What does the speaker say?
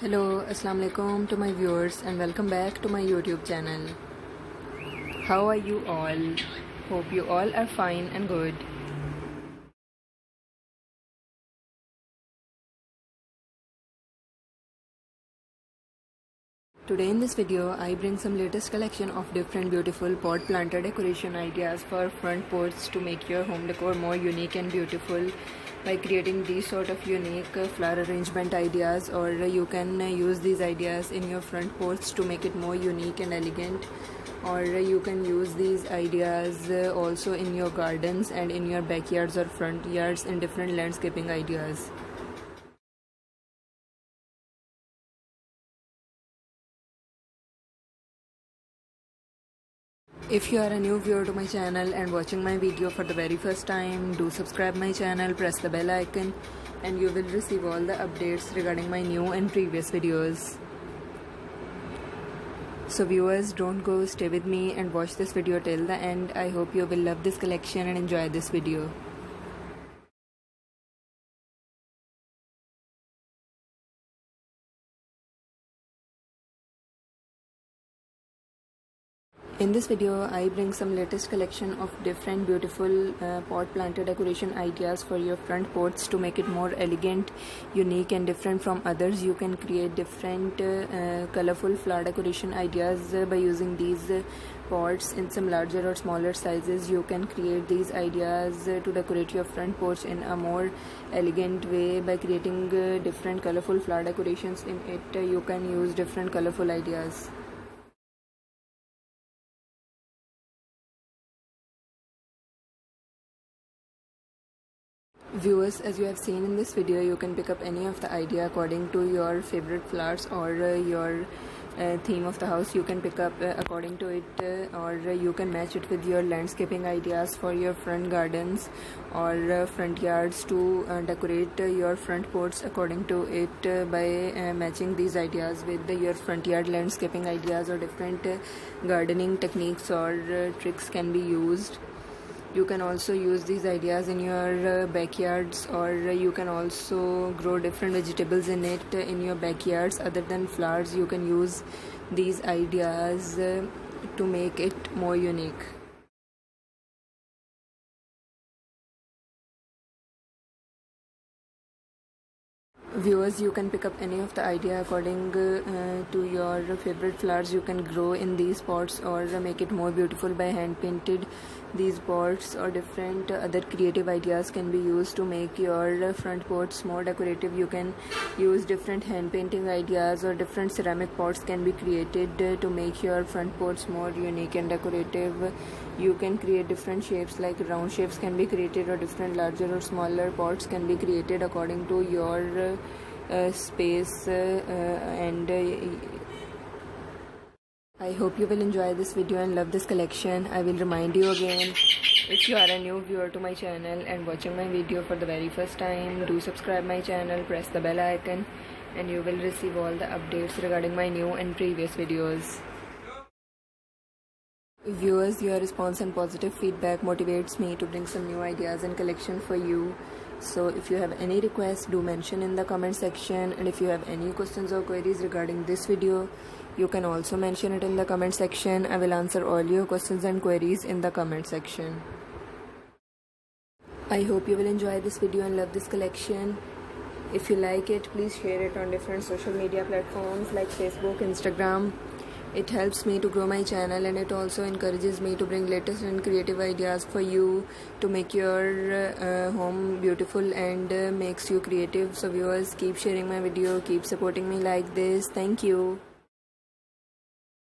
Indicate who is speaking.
Speaker 1: Hello, Assalamu alaikum to my viewers and welcome back to my YouTube channel. How are you all? Hope you all are fine and good. Today in this video, I bring some latest collection of different beautiful pot planter decoration ideas for front porch to make your home decor more unique and beautiful by creating these sort of unique flower arrangement ideas, or you can use these ideas in your front porch to make it more unique and elegant, or you can use these ideas also in your gardens and in your backyards or front yards in different landscaping ideas. If you are a new viewer to my channel and watching my video for the very first time, do subscribe my channel, press the bell icon and you will receive all the updates regarding my new and previous videos. So viewers, don't go, stay with me and watch this video till the end. I hope you will love this collection and enjoy this video. In this video, I bring some latest collection of different beautiful pot planter decoration ideas for your front porch to make it more elegant, unique and different from others. You can create different colorful flower decoration ideas by using these pots in some larger or smaller sizes. You can create these ideas to decorate your front porch in a more elegant way by creating different colorful flower decorations in it. You can use different colorful ideas. Viewers, as you have seen in this video, you can pick up any of the idea according to your favorite flowers or your theme of the house. You can pick up according to it, or you can match it with your landscaping ideas for your front gardens or front yards to decorate your front porch according to it by matching these ideas with your front yard landscaping ideas, or different gardening techniques or tricks can be used. You can also use these ideas in your backyards, or you can also grow different vegetables in it in your backyards. Other than flowers, you can use these ideas to make it more unique. Viewers, you can pick up any of the idea according to your favorite flowers. You can grow in these pots or make it more beautiful by hand painted these pots, or different other creative ideas can be used to make your front porch more decorative. You can use different hand painting ideas, or different ceramic pots can be created to make your front porch more unique and decorative. You can create different shapes, like round shapes can be created, or different larger or smaller pots can be created according to your space and I hope you will enjoy this video and love this collection. I will remind you again, if you are a new viewer to my channel and watching my video for the very first time, do subscribe my channel, press the bell icon and you will receive all the updates regarding my new and previous videos. Viewers, your response and positive feedback motivates me to bring some new ideas and collection for you. So if you have any requests, do mention in the comment section, and if you have any questions or queries regarding this video, you can also mention it in the comment section. I will answer all your questions and queries in the comment section. I hope you will enjoy this video and love this collection. If you like it, please share it on different social media platforms like Facebook, Instagram. It helps me to grow my channel, and it also encourages me to bring latest and creative ideas for you to make your home beautiful and makes you creative. So viewers, keep sharing my video, keep supporting me like this. Thank you.